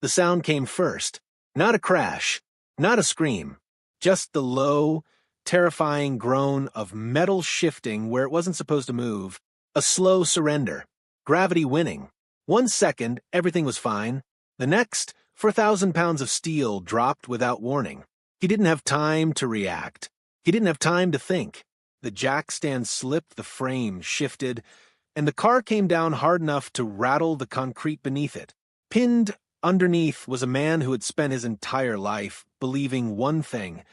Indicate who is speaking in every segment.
Speaker 1: The sound came first. Not a crash, not a scream, just the low, terrifying groan of metal shifting where it wasn't supposed to move, a slow surrender, gravity winning. 1 second, everything was fine. The next, 4,000 pounds of steel dropped without warning. He didn't have time to react. He didn't have time to think. The jack stand slipped, the frame shifted, and the car came down hard enough to rattle the concrete beneath it. Pinned underneath was a man who had spent his entire life believing one thing: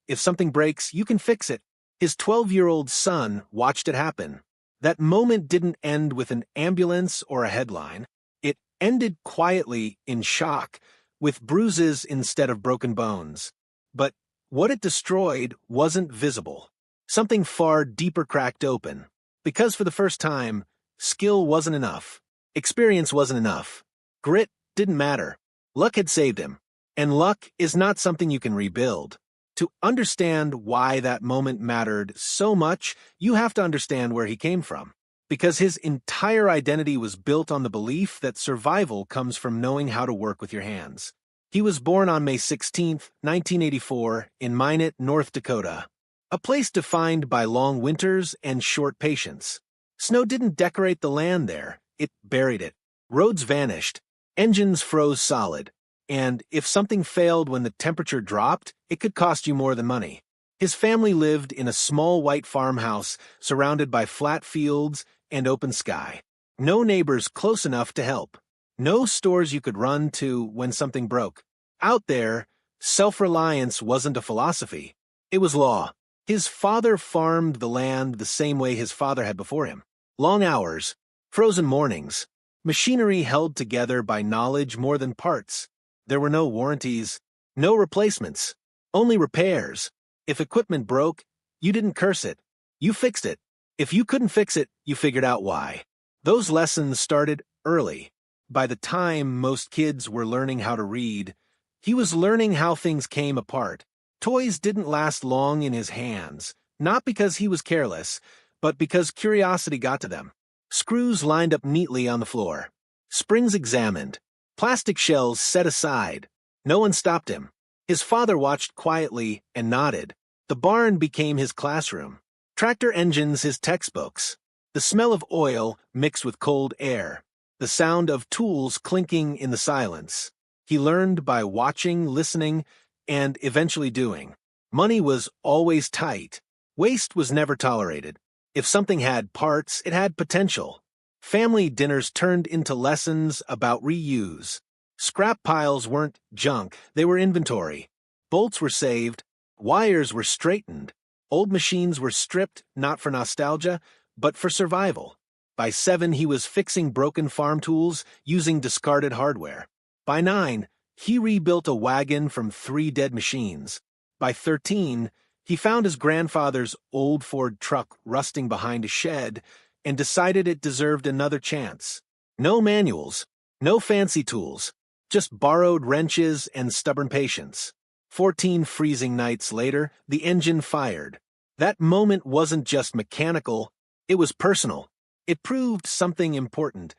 Speaker 1: if something breaks, you can fix it. His 12-year-old son watched it happen. That moment didn't end with an ambulance or a headline. It ended quietly in shock, with bruises instead of broken bones. But what it destroyed wasn't visible. Something far deeper cracked open. Because for the first time, skill wasn't enough. Experience wasn't enough. Grit didn't matter. Luck had saved him. And luck is not something you can rebuild. To understand why that moment mattered so much, you have to understand where he came from. Because his entire identity was built on the belief that survival comes from knowing how to work with your hands. He was born on May 16, 1984, in Minot, North Dakota, a place defined by long winters and short patience. Snow didn't decorate the land there, it buried it. Roads vanished, engines froze solid, and if something failed when the temperature dropped, it could cost you more than money. His family lived in a small white farmhouse surrounded by flat fields and open sky. No neighbors close enough to help. No stores you could run to when something broke. Out there, self-reliance wasn't a philosophy. It was law. His father farmed the land the same way his father had before him. Long hours, frozen mornings, machinery held together by knowledge more than parts. There were no warranties, no replacements, only repairs. If equipment broke, you didn't curse it. You fixed it. If you couldn't fix it, you figured out why. Those lessons started early. By the time most kids were learning how to read, he was learning how things came apart. Toys didn't last long in his hands, not because he was careless, but because curiosity got to them. Screws lined up neatly on the floor. Springs examined. Plastic shells set aside. No one stopped him. His father watched quietly and nodded. The barn became his classroom. Tractor engines his textbooks. The smell of oil mixed with cold air. The sound of tools clinking in the silence. He learned by watching, listening, and eventually doing. Money was always tight. Waste was never tolerated. If something had parts, it had potential. Family dinners turned into lessons about reuse. Scrap piles weren't junk, they were inventory. Bolts were saved, wires were straightened. Old machines were stripped, not for nostalgia, but for survival. By 7, he was fixing broken farm tools using discarded hardware. By 9, he rebuilt a wagon from 3 dead machines. By 13, he found his grandfather's old Ford truck rusting behind a shed and decided it deserved another chance. No manuals, no fancy tools, just borrowed wrenches and stubborn patience. 14 freezing nights later, the engine fired. That moment wasn't just mechanical, it was personal. It proved something important.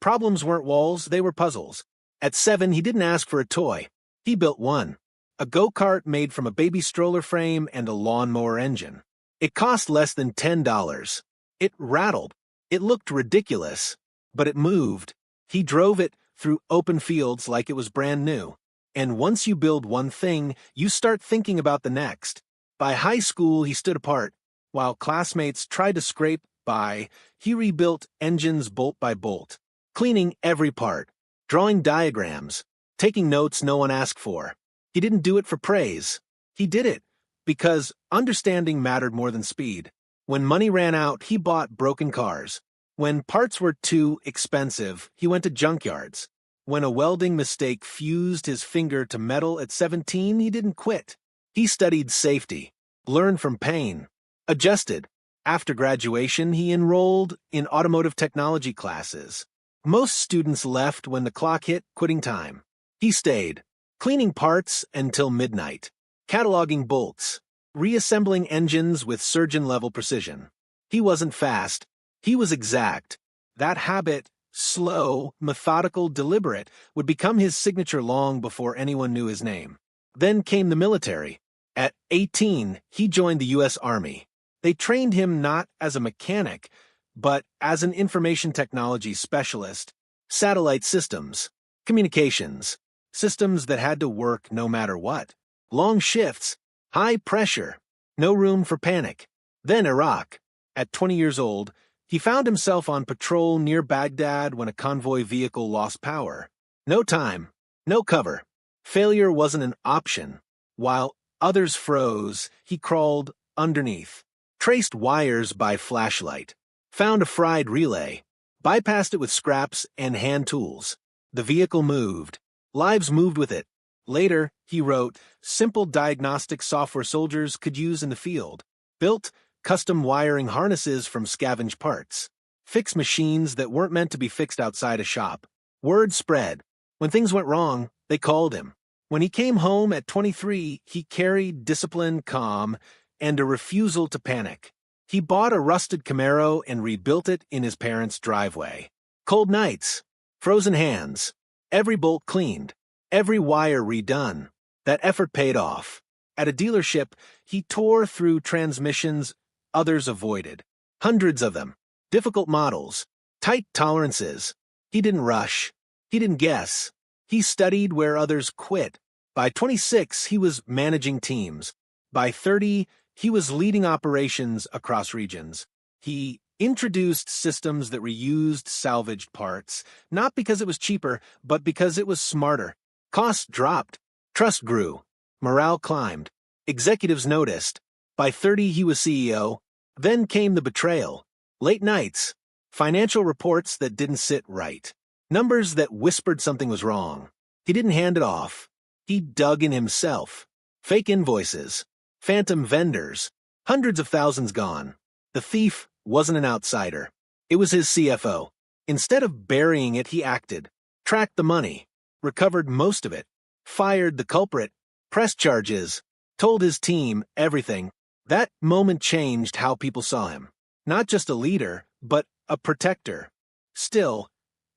Speaker 1: Problems weren't walls, they were puzzles. At 7, he didn't ask for a toy. He built one. A go-kart made from a baby stroller frame and a lawnmower engine. It cost less than $10. It rattled. It looked ridiculous, but it moved. He drove it through open fields like it was brand new. And once you build one thing, you start thinking about the next. By high school, he stood apart. While classmates tried to scrape by, he rebuilt engines bolt by bolt, cleaning every part, drawing diagrams, taking notes no one asked for. He didn't do it for praise. He did it because understanding mattered more than speed. When money ran out, he bought broken cars. When parts were too expensive, he went to junkyards. When a welding mistake fused his finger to metal at 17, he didn't quit. He studied safety, learned from pain, adjusted. After graduation, he enrolled in automotive technology classes. Most students left when the clock hit quitting time. He stayed, cleaning parts until midnight, cataloging bolts, reassembling engines with surgeon-level precision. He wasn't fast. He was exact. That habit slow, methodical, deliberate, would become his signature long before anyone knew his name. Then came the military. At 18, he joined the U.S. Army. They trained him not as a mechanic, but as an information technology specialist, satellite systems, communications, systems that had to work no matter what. Long shifts, high pressure, no room for panic. Then Iraq. At 20 years old, he found himself on patrol near Baghdad when a convoy vehicle lost power. No time, no cover. Failure wasn't an option. While others froze, he crawled underneath, traced wires by flashlight, found a fried relay, bypassed it with scraps and hand tools. The vehicle moved. Lives moved with it. Later, he wrote, simple diagnostic software soldiers could use in the field. Built custom wiring harnesses from scavenged parts. Fixed machines that weren't meant to be fixed outside a shop. Word spread. When things went wrong, they called him. When he came home at 23, he carried discipline, calm, and a refusal to panic. He bought a rusted Camaro and rebuilt it in his parents' driveway. Cold nights, frozen hands, every bolt cleaned, every wire redone. That effort paid off. At a dealership, he tore through transmissions others avoided. Hundreds of them. Difficult models. Tight tolerances. He didn't rush. He didn't guess. He studied where others quit. By 26, he was managing teams. By 30, he was leading operations across regions. He introduced systems that reused salvaged parts, not because it was cheaper, but because it was smarter. Costs dropped. Trust grew. Morale climbed. Executives noticed. By 30, he was CEO. Then came the betrayal. Late nights. Financial reports that didn't sit right. Numbers that whispered something was wrong. He didn't hand it off. He dug in himself. Fake invoices. Phantom vendors. Hundreds of thousands gone. The thief wasn't an outsider. It was his CFO. Instead of burying it, he acted. Tracked the money. Recovered most of it. Fired the culprit. Pressed charges. Told his team everything. That moment changed how people saw him. Not just a leader, but a protector. Still,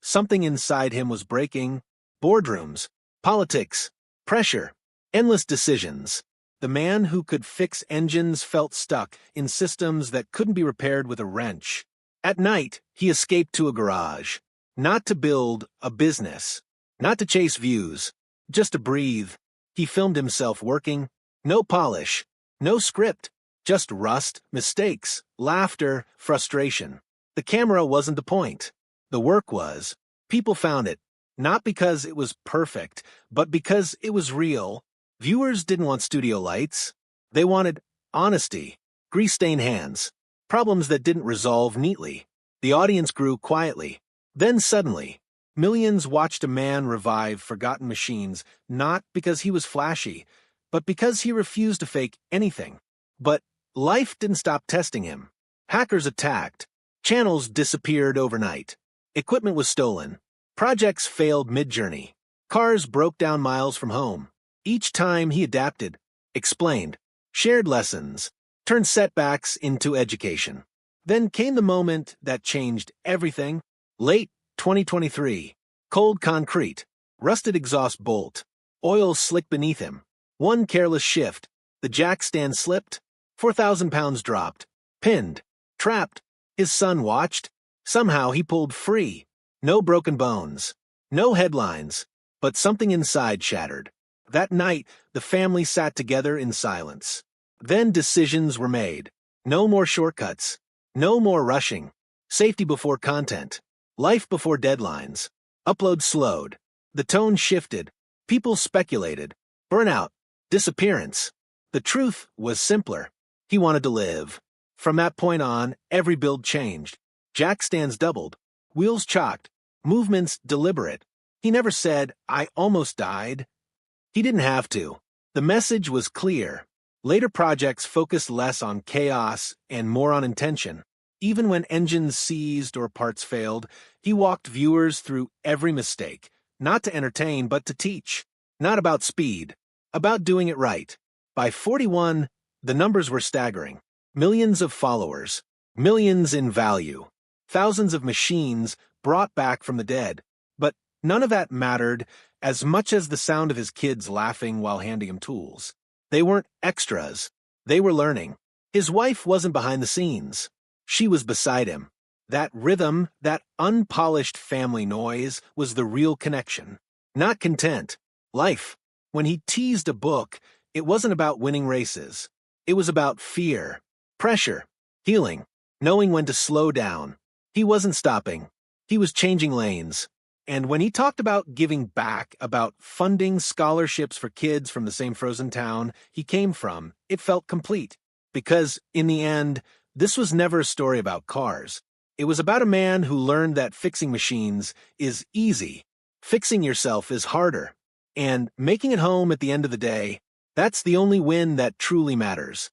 Speaker 1: something inside him was breaking. Boardrooms, politics, pressure, endless decisions. The man who could fix engines felt stuck in systems that couldn't be repaired with a wrench. At night, he escaped to a garage. Not to build a business. Not to chase views. Just to breathe. He filmed himself working. No polish. No script. Just rust, mistakes, laughter, frustration. The camera wasn't the point. The work was. People found it. Not because it was perfect, but because it was real. Viewers didn't want studio lights. They wanted honesty, grease-stained hands, problems that didn't resolve neatly. The audience grew quietly. Then suddenly, millions watched a man revive forgotten machines, not because he was flashy, but because he refused to fake anything. But life didn't stop testing him. Hackers attacked. Channels disappeared overnight. Equipment was stolen. Projects failed mid-journey. Cars broke down miles from home. Each time he adapted, explained, shared lessons, turned setbacks into education. Then came the moment that changed everything. Late 2023. Cold concrete. Rusted exhaust bolt. Oil slick beneath him. One careless shift. The jack stand slipped. 4,000 pounds dropped. Pinned. Trapped. His son watched. Somehow he pulled free. No broken bones. No headlines. But something inside shattered. That night, the family sat together in silence. Then decisions were made. No more shortcuts. No more rushing. Safety before content. Life before deadlines. Upload slowed. The tone shifted. People speculated. Burnout. Disappearance. The truth was simpler. He wanted to live. From that point on, every build changed. Jack stands doubled. Wheels chalked. Movements deliberate. He never said, "I almost died." He didn't have to. The message was clear. Later projects focused less on chaos and more on intention. Even when engines seized or parts failed, he walked viewers through every mistake, not to entertain but to teach. Not about speed, about doing it right. By 41, the numbers were staggering. Millions of followers, millions in value, thousands of machines brought back from the dead. But none of that mattered as much as the sound of his kids laughing while handing him tools. They weren't extras. They were learning. His wife wasn't behind the scenes. She was beside him. That rhythm, that unpolished family noise, was the real connection. Not content. Life. When he teased a book, it wasn't about winning races. It was about fear, pressure, healing, knowing when to slow down. He wasn't stopping. He was changing lanes. And when he talked about giving back, about funding scholarships for kids from the same frozen town he came from, it felt complete. Because, in the end, this was never a story about cars. It was about a man who learned that fixing machines is easy. Fixing yourself is harder. And making it home at the end of the day, that's the only win that truly matters.